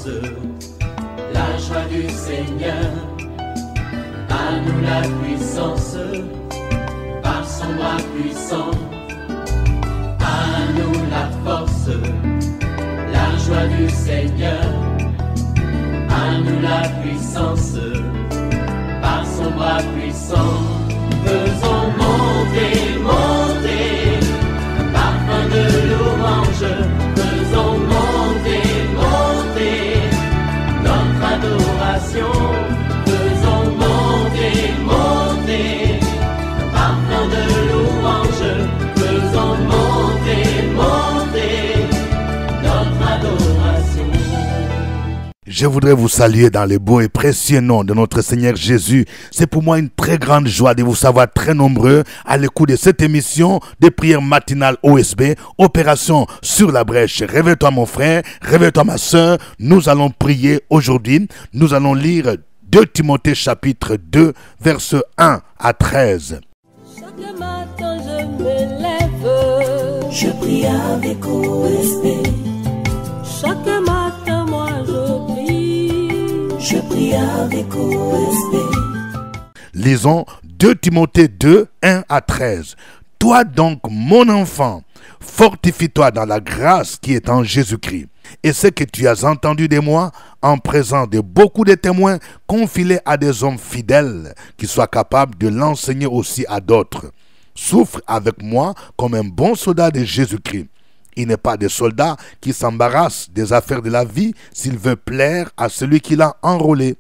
force, la joie du Seigneur. À nous la puissance, par son bras puissant. À nous la force, la joie du Seigneur. À nous la puissance, par son bras puissant. Faisons monter, monter, parfum de louange. Faisons monter, monter, notre adoration. Faisons monter, monter, parfum de louange. Faisons monter, monter, notre adoration. Je voudrais vous saluer dans le beau et précieux nom de notre Seigneur Jésus. C'est pour moi une très grande joie de vous savoir très nombreux à l'écoute de cette émission de prière matinale OSB, Opération sur la brèche. Réveille-toi mon frère, réveille-toi ma soeur. Nous allons prier aujourd'hui. Nous allons lire 2 Timothée chapitre 2, versets 1 à 13. Chaque matin je me lève, je prie avec OSB. Chaque matin moi je prie avec OSB. Lisons 2 Timothée 2, 1 à 13. Toi donc, mon enfant, fortifie-toi dans la grâce qui est en Jésus-Christ. Et ce que tu as entendu de moi, en présence de beaucoup de témoins, confie-les à des hommes fidèles, qui soient capables de l'enseigner aussi à d'autres. Souffre avec moi comme un bon soldat de Jésus-Christ. Il n'est pas des soldats qui s'embarrassent des affaires de la vie s'il veut plaire à celui qui l'a enrôlé.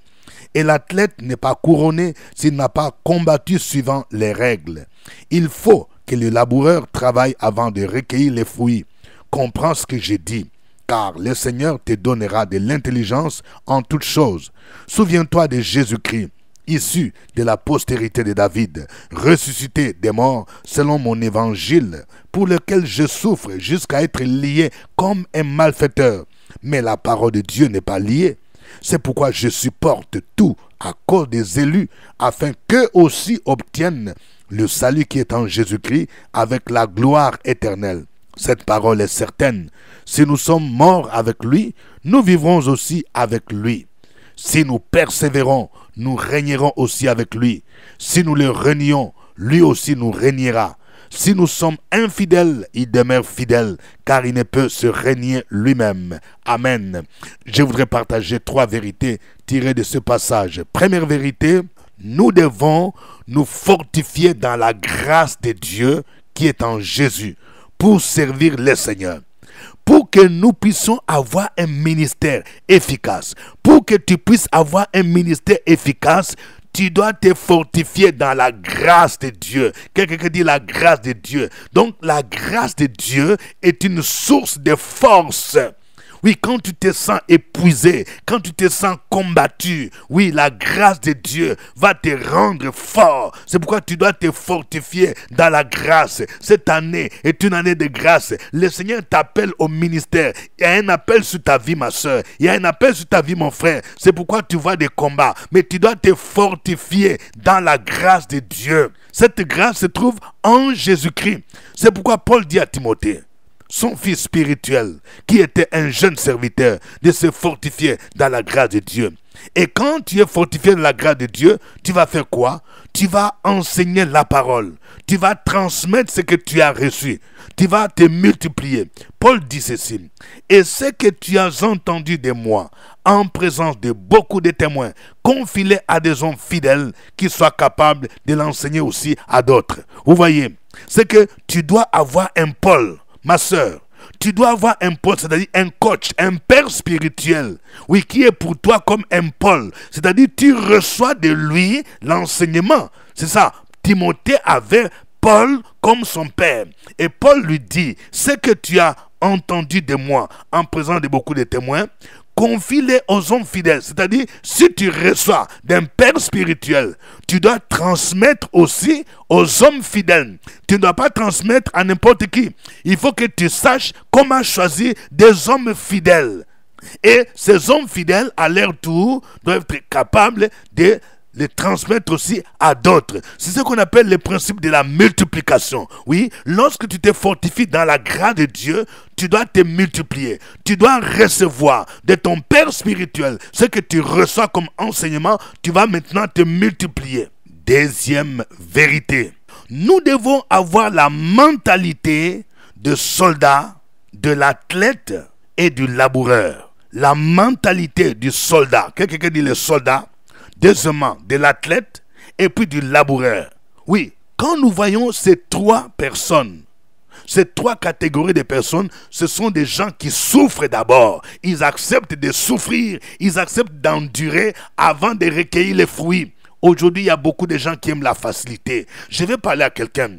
Et l'athlète n'est pas couronné s'il n'a pas combattu suivant les règles. Il faut que le laboureur travaille avant de recueillir les fruits. Comprends ce que j'ai dit, car le Seigneur te donnera de l'intelligence en toutes choses. Souviens-toi de Jésus-Christ, issu de la postérité de David, ressuscité des morts selon mon évangile, pour lequel je souffre jusqu'à être lié comme un malfaiteur. Mais la parole de Dieu n'est pas liée. C'est pourquoi je supporte tout à cause des élus, afin qu'eux aussi obtiennent le salut qui est en Jésus-Christ avec la gloire éternelle. Cette parole est certaine. Si nous sommes morts avec lui, nous vivrons aussi avec lui. Si nous persévérons, nous régnerons aussi avec lui. Si nous le renions, lui aussi nous régnera. Si nous sommes infidèles, il demeure fidèle, car il ne peut se régner lui-même. Amen. Je voudrais partager 3 vérités tirées de ce passage. Première vérité, nous devons nous fortifier dans la grâce de Dieu qui est en Jésus pour servir le Seigneur. Pour que nous puissions avoir un ministère efficace, pour que tu puisses avoir un ministère efficace, tu dois te fortifier dans la grâce de Dieu. Quelqu'un dit la grâce de Dieu. Donc la grâce de Dieu est une source de force. Oui, quand tu te sens épuisé, quand tu te sens combattu, oui, la grâce de Dieu va te rendre fort. C'est pourquoi tu dois te fortifier dans la grâce. Cette année est une année de grâce. Le Seigneur t'appelle au ministère. Il y a un appel sur ta vie, ma soeur. Il y a un appel sur ta vie, mon frère. C'est pourquoi tu vois des combats. Mais tu dois te fortifier dans la grâce de Dieu. Cette grâce se trouve en Jésus-Christ. C'est pourquoi Paul dit à Timothée, son fils spirituel, qui était un jeune serviteur, de se fortifier dans la grâce de Dieu. Et quand tu es fortifié dans la grâce de Dieu, tu vas faire quoi? Tu vas enseigner la parole. Tu vas transmettre ce que tu as reçu. Tu vas te multiplier. Paul dit ceci. Et ce que tu as entendu de moi, en présence de beaucoup de témoins, confie-les à des hommes fidèles qui soient capables de l'enseigner aussi à d'autres. Vous voyez, c'est que tu dois avoir un Paul. Ma soeur, tu dois avoir un Paul, c'est-à-dire un coach, un père spirituel, oui, qui est pour toi comme un Paul. C'est-à-dire tu reçois de lui l'enseignement. C'est ça, Timothée avait Paul comme son père. Et Paul lui dit, ce que tu as entendu de moi en présence de beaucoup de témoins, confie-les aux hommes fidèles. C'est-à-dire, si tu reçois d'un père spirituel, tu dois transmettre aussi aux hommes fidèles. Tu ne dois pas transmettre à n'importe qui. Il faut que tu saches comment choisir des hommes fidèles. Et ces hommes fidèles, à leur tour, doivent être capables de les transmettre aussi à d'autres. C'est ce qu'on appelle le principe de la multiplication. Oui, lorsque tu te fortifies dans la grâce de Dieu, tu dois te multiplier. Tu dois recevoir de ton Père spirituel ce que tu reçois comme enseignement. Tu vas maintenant te multiplier. Deuxième vérité. Nous devons avoir la mentalité de soldat, de l'athlète et du laboureur. La mentalité du soldat. Quelqu'un dit le soldat. Deuxièmement, de l'athlète et puis du laboureur. Oui, quand nous voyons ces trois personnes, ces trois catégories de personnes, ce sont des gens qui souffrent d'abord. Ils acceptent de souffrir, ils acceptent d'endurer avant de recueillir les fruits. Aujourd'hui, il y a beaucoup de gens qui aiment la facilité. Je vais parler à quelqu'un.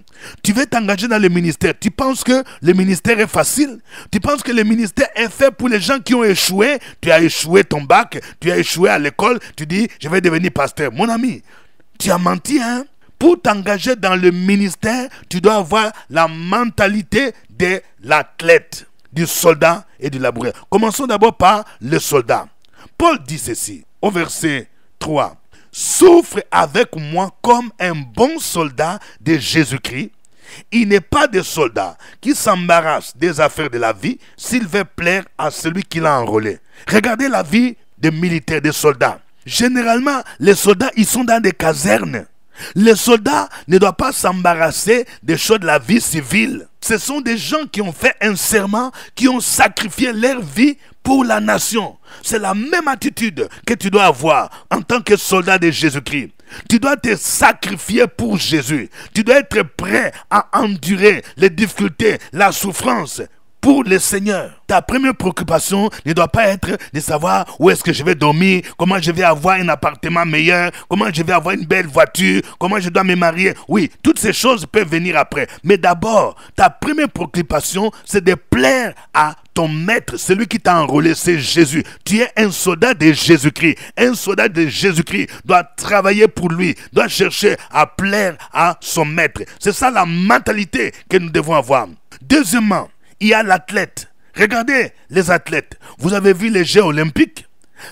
Tu veux t'engager dans le ministère. Tu penses que le ministère est facile? Tu penses que le ministère est fait pour les gens qui ont échoué? Tu as échoué ton bac, tu as échoué à l'école, tu dis, je vais devenir pasteur. Mon ami, tu as menti, hein? Pour t'engager dans le ministère, tu dois avoir la mentalité de l'athlète, du soldat et du laboureur. Commençons d'abord par le soldat. Paul dit ceci, au verset 3. Souffre avec moi comme un bon soldat de Jésus-Christ. Il n'est pas de soldat qui s'embarrasse des affaires de la vie s'il veut plaire à celui qui l'a enrôlé. Regardez la vie des militaires, des soldats. Généralement, les soldats, ils sont dans des casernes. Les soldats ne doivent pas s'embarrasser des choses de la vie civile. Ce sont des gens qui ont fait un serment, qui ont sacrifié leur vie pour la nation. C'est la même attitude que tu dois avoir en tant que soldat de Jésus-Christ. Tu dois te sacrifier pour Jésus. Tu dois être prêt à endurer les difficultés, la souffrance pour le Seigneur. Ta première préoccupation ne doit pas être de savoir où est-ce que je vais dormir, comment je vais avoir un appartement meilleur, comment je vais avoir une belle voiture, comment je dois me marier. Oui, toutes ces choses peuvent venir après. Mais d'abord, ta première préoccupation, c'est de plaire à ton maître, celui qui t'a enrôlé, c'est Jésus. Tu es un soldat de Jésus-Christ. Un soldat de Jésus-Christ doit travailler pour lui, doit chercher à plaire à son maître. C'est ça la mentalité que nous devons avoir. Deuxièmement, il y a l'athlète. Regardez les athlètes. Vous avez vu les Jeux olympiques?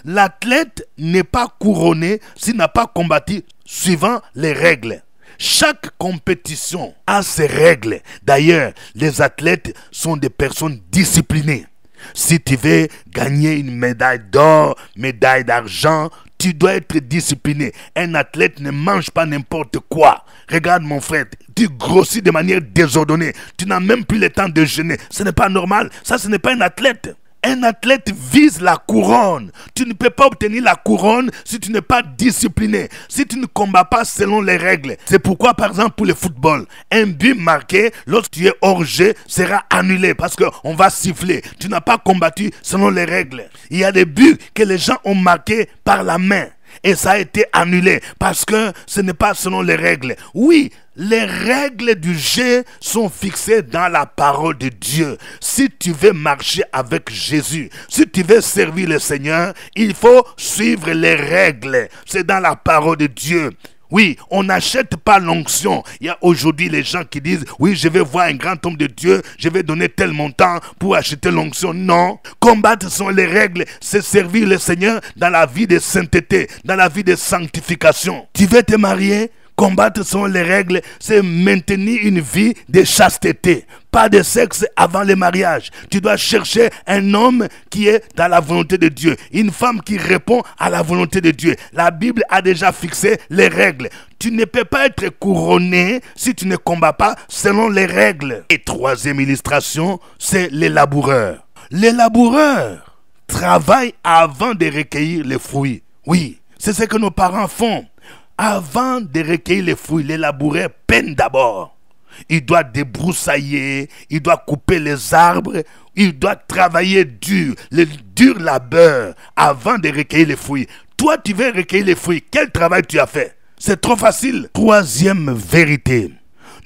L'athlète n'est pas couronné s'il n'a pas combattu suivant les règles. Chaque compétition a ses règles. D'ailleurs, les athlètes sont des personnes disciplinées. Si tu veux gagner une médaille d'or, médaille d'argent, tu dois être discipliné. Un athlète ne mange pas n'importe quoi. Regarde mon frère, tu grossis de manière désordonnée. Tu n'as même plus le temps de jeûner. Ce n'est pas normal. Ça, ce n'est pas un athlète. Un athlète vise la couronne. Tu ne peux pas obtenir la couronne si tu n'es pas discipliné, si tu ne combats pas selon les règles. C'est pourquoi, par exemple, pour le football, un but marqué, lorsque tu es hors jeu, sera annulé parce qu'on va siffler. Tu n'as pas combattu selon les règles. Il y a des buts que les gens ont marqués par la main. Et ça a été annulé parce que ce n'est pas selon les règles. Oui, les règles du jeu sont fixées dans la parole de Dieu. Si tu veux marcher avec Jésus, si tu veux servir le Seigneur, il faut suivre les règles. C'est dans la parole de Dieu. Oui, on n'achète pas l'onction. Il y a aujourd'hui les gens qui disent, oui, je vais voir un grand homme de Dieu, je vais donner tel montant pour acheter l'onction. Non, combattre sont les règles, c'est servir le Seigneur dans la vie de sainteté, dans la vie de sanctification. Tu veux te marier? Combattre sont les règles, c'est maintenir une vie de chasteté. Pas de sexe avant le mariage. Tu dois chercher un homme qui est dans la volonté de Dieu. Une femme qui répond à la volonté de Dieu. La Bible a déjà fixé les règles. Tu ne peux pas être couronné si tu ne combats pas selon les règles. Et troisième illustration, c'est les laboureurs. Les laboureurs travaillent avant de recueillir les fruits. Oui, c'est ce que nos parents font. Avant de recueillir les fruits, les laboureurs peinent d'abord. Il doit débroussailler, il doit couper les arbres, il doit travailler dur, le dur labeur avant de recueillir les fruits. Toi, tu veux recueillir les fruits, quel travail tu as fait? C'est trop facile. Troisième vérité,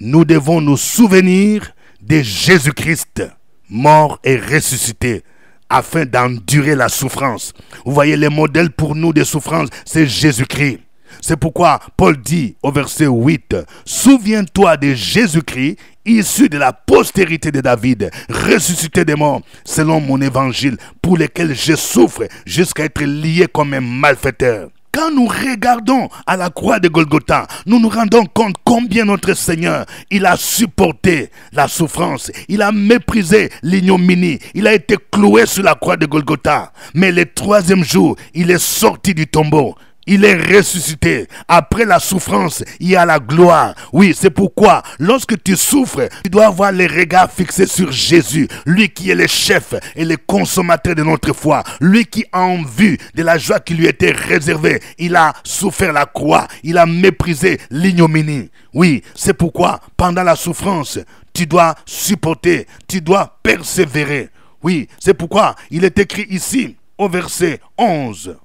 nous devons nous souvenir de Jésus-Christ, mort et ressuscité, afin d'endurer la souffrance. Vous voyez, le modèle pour nous de souffrance, c'est Jésus-Christ. C'est pourquoi Paul dit au verset 8, « Souviens-toi de Jésus-Christ, issu de la postérité de David, ressuscité des morts, selon mon évangile, pour lequel je souffre jusqu'à être lié comme un malfaiteur. » Quand nous regardons à la croix de Golgotha, nous nous rendons compte combien notre Seigneur, il a supporté la souffrance, il a méprisé l'ignominie, il a été cloué sur la croix de Golgotha. Mais le troisième jour, il est sorti du tombeau. Il est ressuscité. Après la souffrance, il y a la gloire. Oui, c'est pourquoi, lorsque tu souffres, tu dois avoir les regards fixés sur Jésus. Lui qui est le chef et le consommateur de notre foi. Lui qui, en vue de la joie qui lui était réservée, il a souffert la croix. Il a méprisé l'ignominie. Oui, c'est pourquoi, pendant la souffrance, tu dois supporter, tu dois persévérer. Oui, c'est pourquoi il est écrit ici, au verset 11.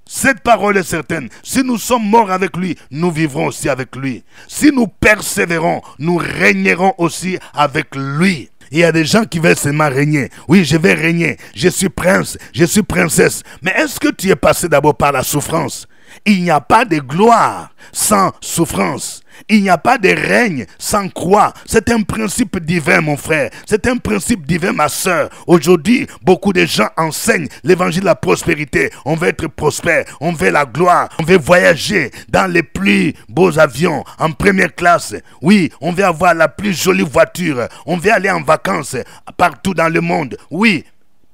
Cette parole est certaine. Si nous sommes morts avec lui, nous vivrons aussi avec lui. Si nous persévérons, nous régnerons aussi avec lui. Il y a des gens qui veulent seulement régner. Oui, je vais régner. Je suis prince, je suis princesse. Mais est-ce que tu es passé d'abord par la souffrance? Il n'y a pas de gloire sans souffrance. Il n'y a pas de règne sans croix. C'est un principe divin, mon frère. C'est un principe divin, ma soeur. Aujourd'hui, beaucoup de gens enseignent l'évangile de la prospérité. On veut être prospère, on veut la gloire, on veut voyager dans les plus beaux avions, en première classe. Oui, on veut avoir la plus jolie voiture. On veut aller en vacances partout dans le monde. Oui,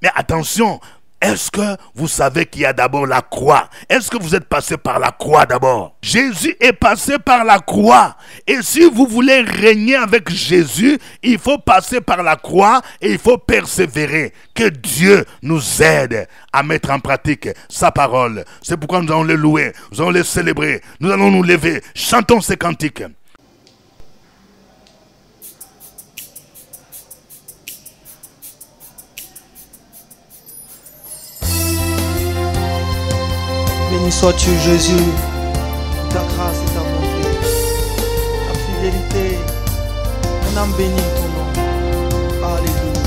mais attention. Est-ce que vous savez qu'il y a d'abord la croix? Est-ce que vous êtes passé par la croix d'abord? Jésus est passé par la croix. Et si vous voulez régner avec Jésus, il faut passer par la croix et il faut persévérer. Que Dieu nous aide à mettre en pratique sa parole. C'est pourquoi nous allons le louer, nous allons le célébrer, nous allons nous lever. Chantons ces cantiques. Béni sois-tu, Jésus, ta grâce et ta bonté, ta fidélité. Mon âme bénit ton nom. Alléluia.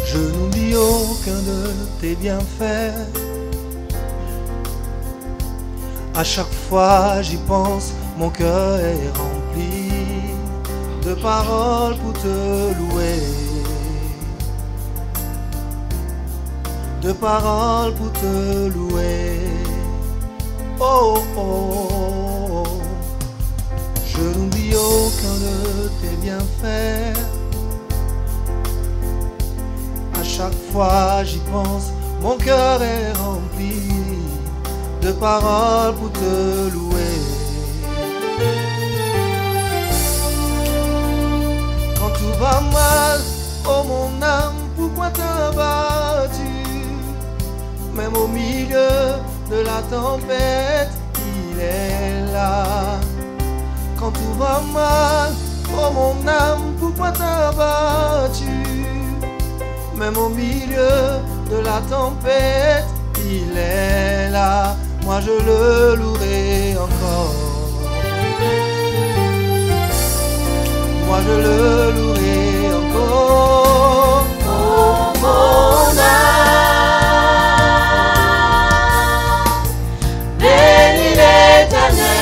Je n'oublie aucun de tes bienfaits. À chaque fois j'y pense, mon cœur est rempli de paroles pour te louer, de paroles pour te louer. Oh, oh, oh. Je n'oublie aucun de tes bienfaits. À chaque fois j'y pense, mon cœur est rempli de paroles pour te louer. Quand tout va mal, oh mon âme, pourquoi t'as battu? Même au milieu de la tempête, il est là. Quand tout va mal, oh mon âme, pourquoi t'as battu? Même au milieu de la tempête, il est là. Moi je le louerai encore. Moi je le louerai encore. Oh mon âme, bénis l'Éternel.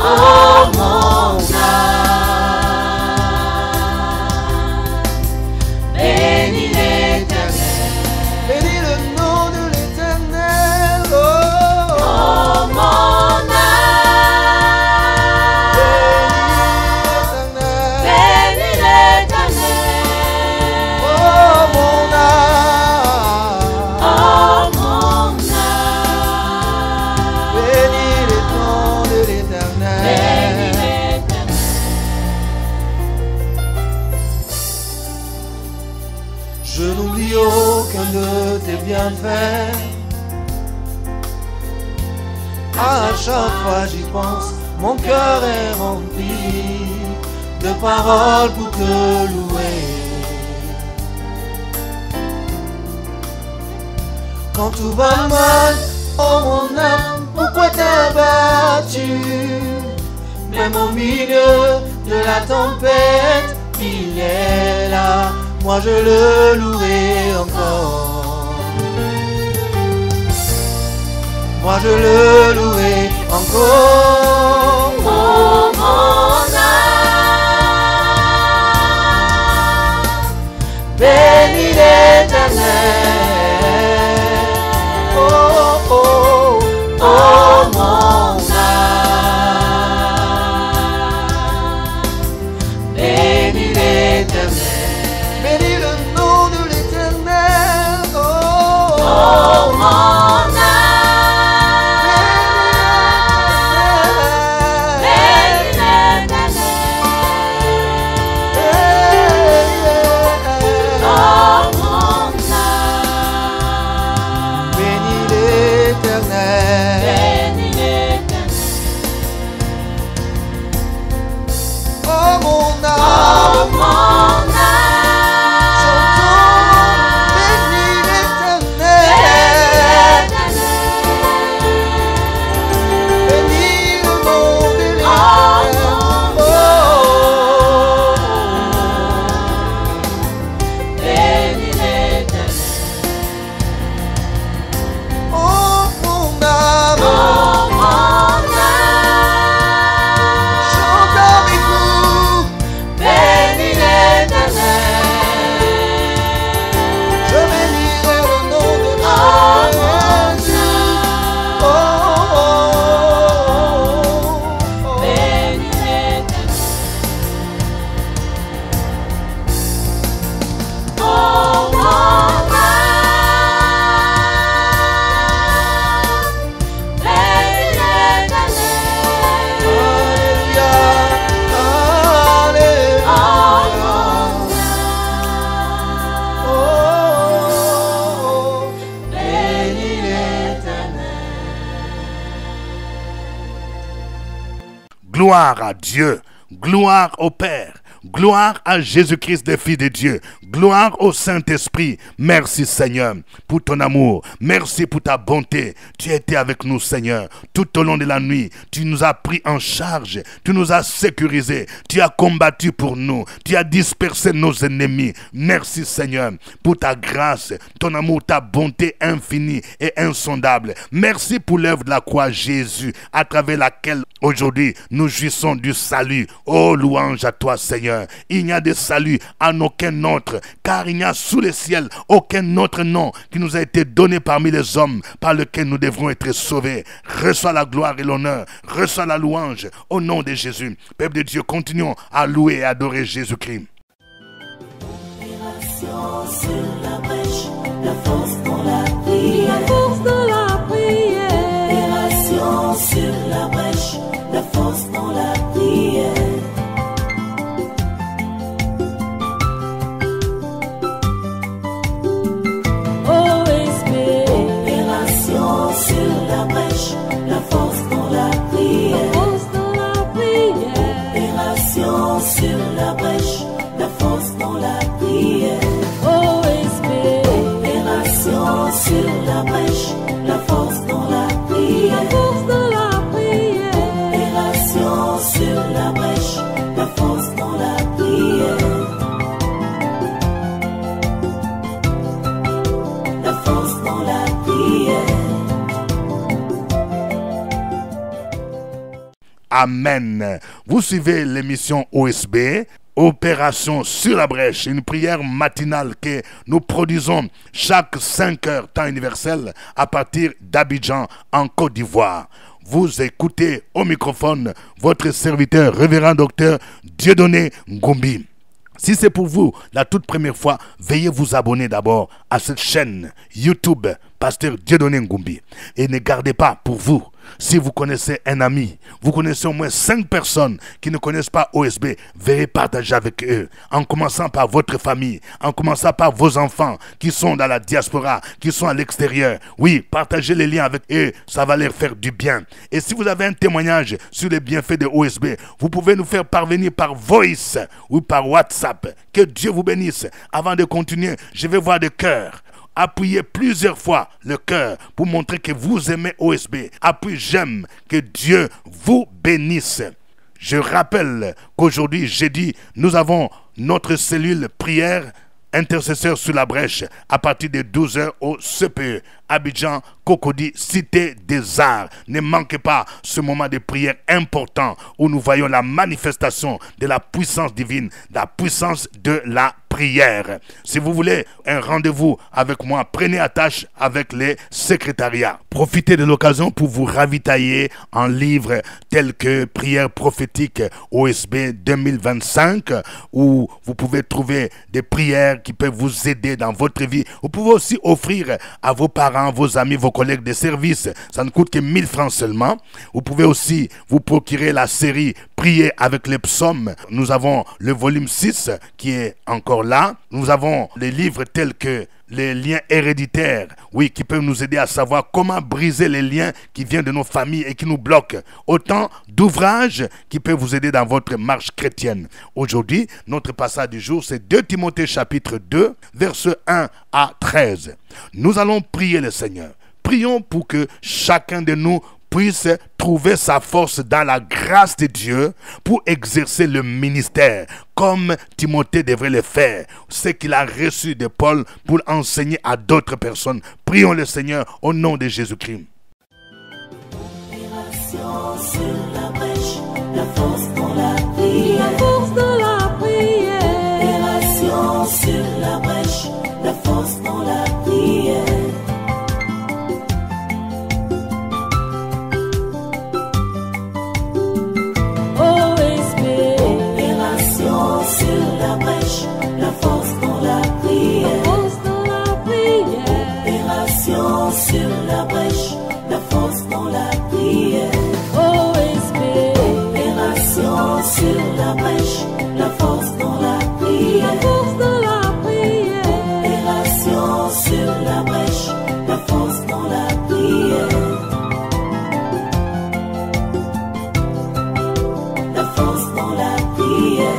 Oh mon âme, bénis l'Éternel. Bénis le nom de l'Éternel. Oh mon âme, bénis l'Éternel. Oh mon âme, Oh mon âme, bénis le nom de l'Éternel. bénis l'Éternel. Je n'oublie aucun de tes bienfaits. À chaque fois j'y pense, mon cœur est rempli de paroles pour te louer. Quand tout va mal, oh mon âme, pourquoi t'as battu? Même au milieu de la tempête, il est là. Moi je le louerai encore. moi je le louerai encore. Oh mon âme, Bénis l'Éternel. Oh, oh, oh mon âme, bénis l'Éternel. Bénis le nom de l'Éternel. Oh, oh mon âme, bénis l'Éternel. Oh mon âme, Bénis l'Éternel. bénis l'Éternel. Oh mon Oh âme, mon âme, chantons, bénis l'Éternel. Bénis le nom de l'Éternel. Oh, bénis l'Éternel. oh mon âme, Oh mon âme, chante avec nous. bénis l'Éternel. Je bénirai le nom de Oh mon l'Éternel. Oh, âme, oh, oh, oh. bénis l'Éternel. Oh mon âme, bénis l'Éternel. Alléluia, Oh Alléluia. Oh, bénis l'Éternel. Gloire à Dieu, gloire au Père, gloire à Jésus-Christ, le Fils de Dieu, gloire au Saint-Esprit. Merci Seigneur pour ton amour, merci pour ta bonté. Tu as été avec nous Seigneur tout au long de la nuit. Tu nous as pris en charge, tu nous as sécurisés, tu as combattu pour nous, tu as dispersé nos ennemis. Merci Seigneur pour ta grâce, ton amour, ta bonté infinie et insondable. Merci pour l'œuvre de la croix Jésus, à travers laquelle aujourd'hui nous jouissons du salut. Oh, louange à toi Seigneur. Il n'y a de salut en aucun autre, car il n'y a sous le ciel aucun autre nom qui nous a été donné parmi les hommes par lequel nous devrons être sauvés. Reçois la gloire et l'honneur, reçois la louange au nom de Jésus. Peuple de Dieu, continuons à louer et adorer Jésus-Christ. Sur la brèche, la force dans la prière. La force dans la prière. Opération sur la brèche, la force dans la prière. OSB. Opération sur la brèche, la force dans la prière. La force dans la prière. Opération sur la brèche, la force dans la prière. OSB. Opération sur la brèche, la force dans la prière. La force dans la prière. Opération sur la brèche, la force dans la prière. La force dans la prière. Amen. Vous suivez l'émission OSB, Opération sur la brèche, une prière matinale que nous produisons chaque 5 heures temps universel à partir d'Abidjan en Côte d'Ivoire. Vous écoutez au microphone votre serviteur révérend docteur Dieudonné Ngumbi. Si c'est pour vous la toute première fois, veuillez vous abonner d'abord à cette chaîne YouTube Pasteur Dieudonné Ngumbi. Et ne gardez pas pour vous. Si vous connaissez un ami, vous connaissez au moins 5 personnes qui ne connaissent pas OSB, veuillez partager avec eux, en commençant par votre famille, en commençant par vos enfants qui sont dans la diaspora, qui sont à l'extérieur. Oui, partagez les liens avec eux, ça va leur faire du bien. Et si vous avez un témoignage sur les bienfaits de OSB, vous pouvez nous faire parvenir par voice ou par WhatsApp. Que Dieu vous bénisse. Avant de continuer, je vais voir des cœurs. Appuyez plusieurs fois le cœur pour montrer que vous aimez OSB. Appuyez j'aime, que Dieu vous bénisse. Je rappelle qu'aujourd'hui, jeudi, nous avons notre cellule prière intercesseur sur la brèche à partir de 12h au CPE, Abidjan, Cocody, Cité des Arts. Ne manquez pas ce moment de prière important où nous voyons la manifestation de la puissance divine, la puissance de la prière. Si vous voulez un rendez-vous avec moi, prenez attache avec les secrétariats. Profitez de l'occasion pour vous ravitailler en livres tels que Prière prophétique OSB 2025, où vous pouvez trouver des prières qui peuvent vous aider dans votre vie. Vous pouvez aussi offrir à vos parents, vos amis, vos collègues des services. Ça ne coûte que 1000 francs seulement. Vous pouvez aussi vous procurer la série Prier avec les psaumes. Nous avons le volume 6 qui est encore là. Nous avons les livres tels que les liens héréditaires, oui, qui peuvent nous aider à savoir comment briser les liens qui viennent de nos familles et qui nous bloquent. Autant d'ouvrages qui peuvent vous aider dans votre marche chrétienne. Aujourd'hui, notre passage du jour, c'est 2 Timothée chapitre 2, versets 1 à 13. Nous allons prier le Seigneur. Prions pour que chacun de nous puisse trouver sa force dans la grâce de Dieu pour exercer le ministère comme Timothée devrait le faire. Ce qu'il a reçu de Paul pour enseigner à d'autres personnes. Prions le Seigneur au nom de Jésus-Christ. Sur la brèche, la force dans la prière. La force dans la prière. Opération sur la brèche, la force dans la prière. Sur la brèche, la force dans la prière. Force dans la prière. Opération sur la brèche, la force dans la prière. OSB. Opération sur la brèche, la force dans la prière. La force dans la prière. Opération sur la brèche, la force dans la prière. La force dans la prière.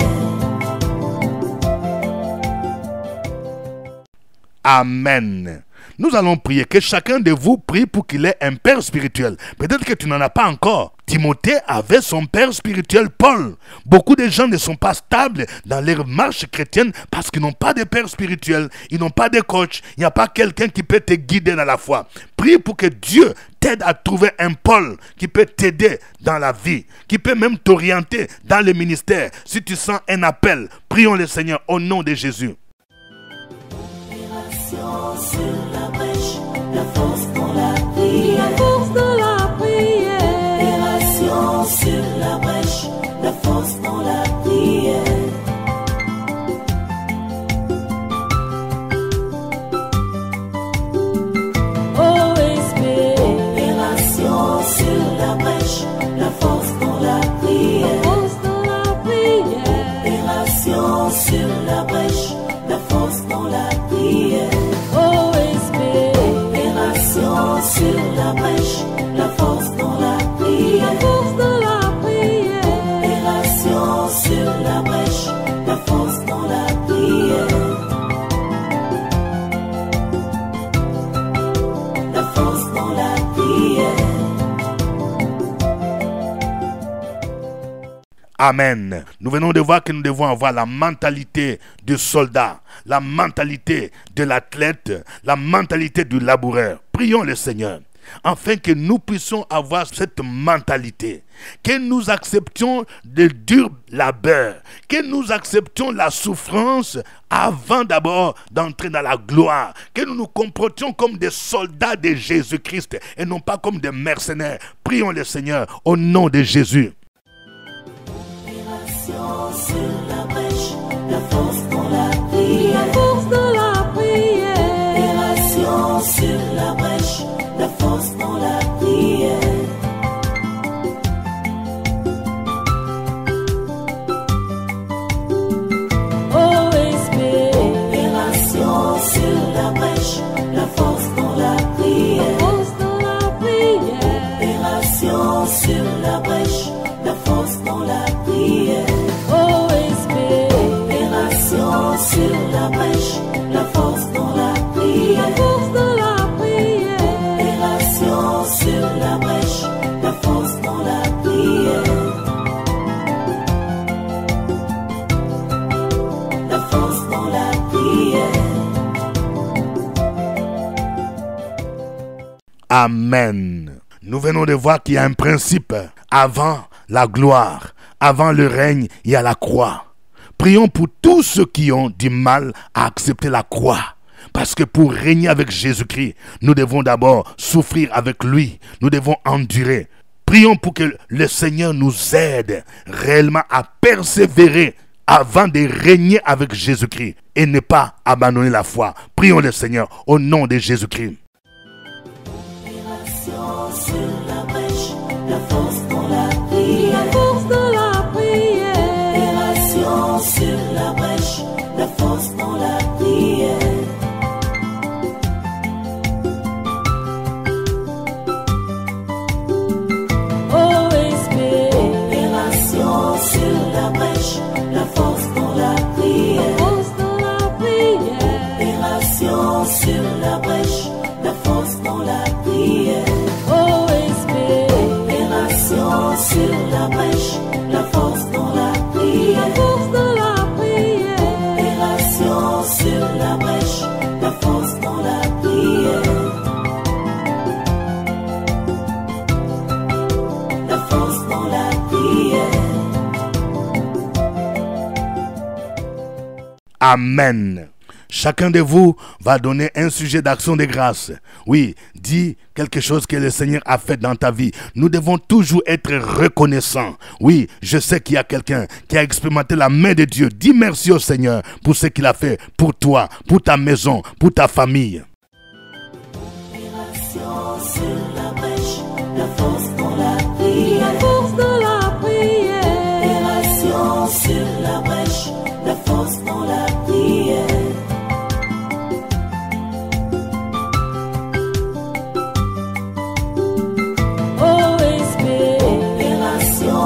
Amen. Nous allons prier que chacun de vous prie pour qu'il ait un père spirituel. Peut-être que tu n'en as pas encore. Timothée avait son père spirituel, Paul. Beaucoup de gens ne sont pas stables dans leur marche chrétienne parce qu'ils n'ont pas de père spirituel. Ils n'ont pas de coach. Il n'y a pas quelqu'un qui peut te guider dans la foi. Prie pour que Dieu t'aide à trouver un Paul qui peut t'aider dans la vie, qui peut même t'orienter dans le ministère. Si tu sens un appel, prions le Seigneur au nom de Jésus. Sur la brèche, la force dans la prière. La force dans la prière. Opération sur la brèche, la force dans la prière. OSB. Opération sur la brèche, la force dans la prière. Force dans la prière. Opération sur la brèche, la force dans la prière. Sur la brèche, la force dans la prière. La force dans la prière. Opération sur la brèche, la force dans la prière. La force dans la prière. Amen. Nous venons de voir que nous devons avoir la mentalité du soldat, la mentalité de l'athlète, la mentalité du laboureur. Prions le Seigneur, afin que nous puissions avoir cette mentalité, que nous acceptions le dur labeur, que nous acceptions la souffrance avant d'abord d'entrer dans la gloire, que nous nous comportions comme des soldats de Jésus-Christ et non pas comme des mercenaires. Prions le Seigneur au nom de Jésus. Sur la brèche, la force dans la prière. La force dans la prière. Opération sur la brèche, la force dans la prière. OSB. Opération sur la brèche, la force dans la prière. Force dans la prière. Opération sur la brèche, la force dans la prière. OSB. Opération sur la brèche, la force dans la prière. La force dans la prière. Opération Amen. Nous venons de voir qu'il y a un principe. Avant la gloire, avant le règne, il y a la croix. Prions pour tous ceux qui ont du mal à accepter la croix. Parce que pour régner avec Jésus-Christ, nous devons d'abord souffrir avec lui. Nous devons endurer. Prions pour que le Seigneur nous aide réellement à persévérer avant de régner avec Jésus-Christ et ne pas abandonner la foi. Prions le Seigneur au nom de Jésus-Christ. Sur la brèche, la force dans la prière. La force dans la prière. Opération sur la brèche, la force dans la prière. OSP. Opération sur la brèche, la force dans la prière. La force dans la prière. Opération sur la brèche, la force dans la prière. Sur la brèche, la force dans la prière. La force dans la prière. Opération sur la brèche, la force dans la prière. La force dans la prière. Amen. Chacun de vous va donner un sujet d'action de grâce. Oui, dis quelque chose que le Seigneur a fait dans ta vie. Nous devons toujours être reconnaissants. Oui, je sais qu'il y a quelqu'un qui a expérimenté la main de Dieu. Dis merci au Seigneur pour ce qu'il a fait pour toi, pour ta maison, pour ta famille. Opération sur la brèche, la force dans la prière. La force dans la prière. Opération sur la brèche, la force dans la prière.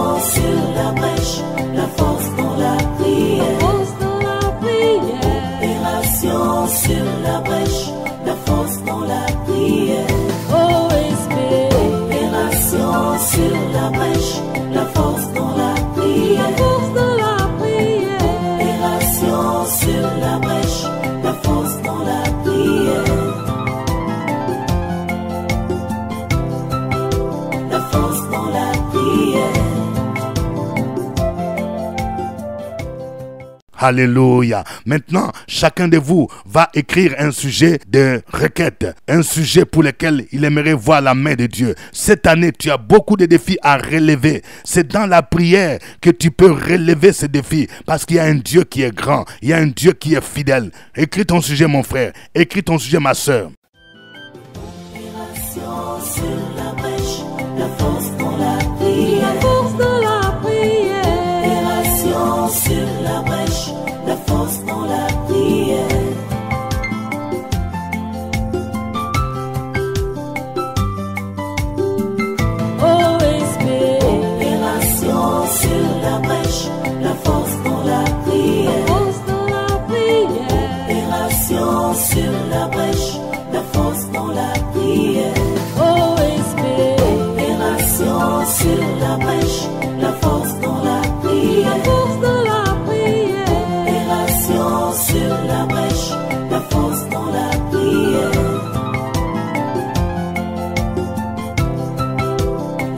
Sur la brèche, la force dans la prière. La force dans la prière. Opération sur la brèche, la force dans la prière. OSP. Opération sur la brèche, la force dans la prière. La force dans la prière. Opération sur la brèche, la force dans la prière. La force dans la prière. Alléluia. Maintenant, chacun de vous va écrire un sujet de requête, un sujet pour lequel il aimerait voir la main de Dieu. Cette année, tu as beaucoup de défis à relever. C'est dans la prière que tu peux relever ces défis parce qu'il y a un Dieu qui est grand, il y a un Dieu qui est fidèle. Écris ton sujet, mon frère. Écris ton sujet, ma soeur. Opération sur la brèche, la force dans la prière. La force dans la prière. Opération sur la brèche, la force dans la prière. OSP. Opération sur la brèche, la force dans la prière. La force dans la prière. Opération sur la brèche, la force dans la prière. OSP. Opération sur la brèche, la force dans la prière. La force dans la prière. Opération sur la brèche, la force dans la prière.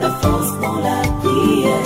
La force dans la prière.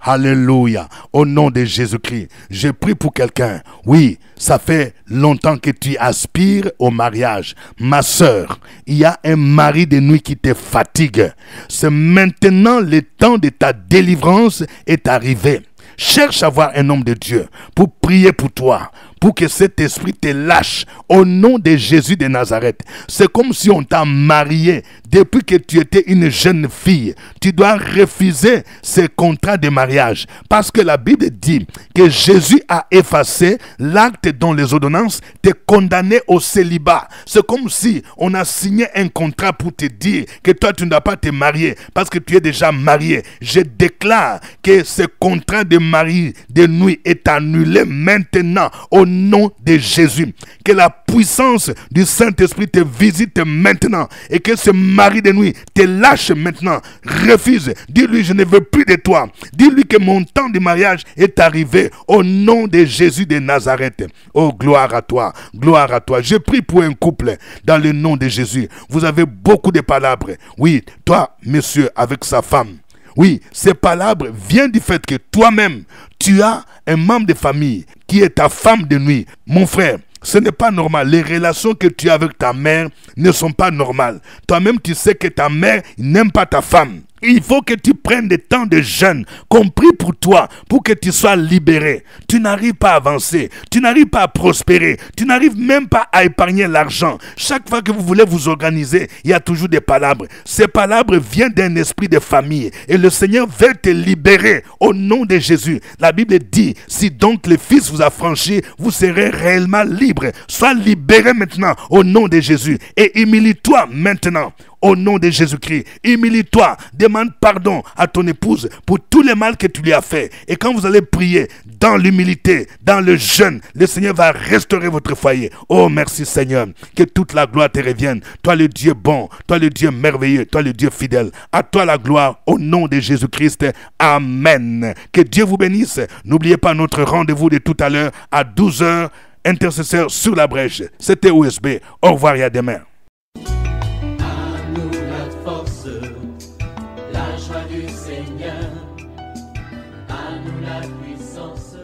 Alléluia. Au nom de Jésus-Christ, je prie pour quelqu'un. Oui, ça fait longtemps que tu aspires au mariage. Ma soeur, il y a un mari de nuit qui te fatigue. C'est maintenant le temps de ta délivrance est arrivé. Cherche à voir un homme de Dieu pour prier pour toi, pour que cet esprit te lâche au nom de Jésus de Nazareth. C'est comme si on t'a marié depuis que tu étais une jeune fille. Tu dois refuser ce contrat de mariage parce que la Bible dit que Jésus a effacé l'acte dont les ordonnances te condamnaient au célibat. C'est comme si on a signé un contrat pour te dire que toi tu ne dois pas te marier parce que tu es déjà marié. Je déclare que ce contrat de mari de nuit est annulé maintenant au nom de Jésus. Que la puissance du Saint-Esprit te visite maintenant et que ce mari de nuit te lâche maintenant. Refuse. Dis-lui, je ne veux plus de toi. Dis-lui que mon temps de mariage est arrivé au nom de Jésus de Nazareth. Oh, gloire à toi. Gloire à toi. Je prie pour un couple dans le nom de Jésus. Vous avez beaucoup de palabres. Oui, toi, monsieur, avec sa femme. Oui, ces palabres viennent du fait que toi-même, tu as un membre de famille qui est ta femme de nuit. Mon frère, ce n'est pas normal. Les relations que tu as avec ta mère ne sont pas normales. Toi-même, tu sais que ta mère n'aime pas ta femme. Il faut que tu prennes des temps de jeûne, compris pour toi, pour que tu sois libéré. Tu n'arrives pas à avancer, tu n'arrives pas à prospérer, tu n'arrives même pas à épargner l'argent. Chaque fois que vous voulez vous organiser, il y a toujours des palabres. Ces palabres viennent d'un esprit de famille et le Seigneur veut te libérer au nom de Jésus. La Bible dit, si donc le Fils vous a franchi, vous serez réellement libre. Sois libéré maintenant au nom de Jésus et humilie-toi maintenant. Au nom de Jésus-Christ, humilie-toi, demande pardon à ton épouse pour tout le mal que tu lui as fait. Et quand vous allez prier dans l'humilité, dans le jeûne, le Seigneur va restaurer votre foyer. Oh, merci Seigneur, que toute la gloire te revienne. Toi le Dieu bon, toi le Dieu merveilleux, toi le Dieu fidèle. À toi la gloire au nom de Jésus-Christ. Amen. Que Dieu vous bénisse. N'oubliez pas notre rendez-vous de tout à l'heure à 12h, intercesseur sur la brèche. C'était OSB. Au revoir et à demain. La joie du Seigneur, à nous la puissance.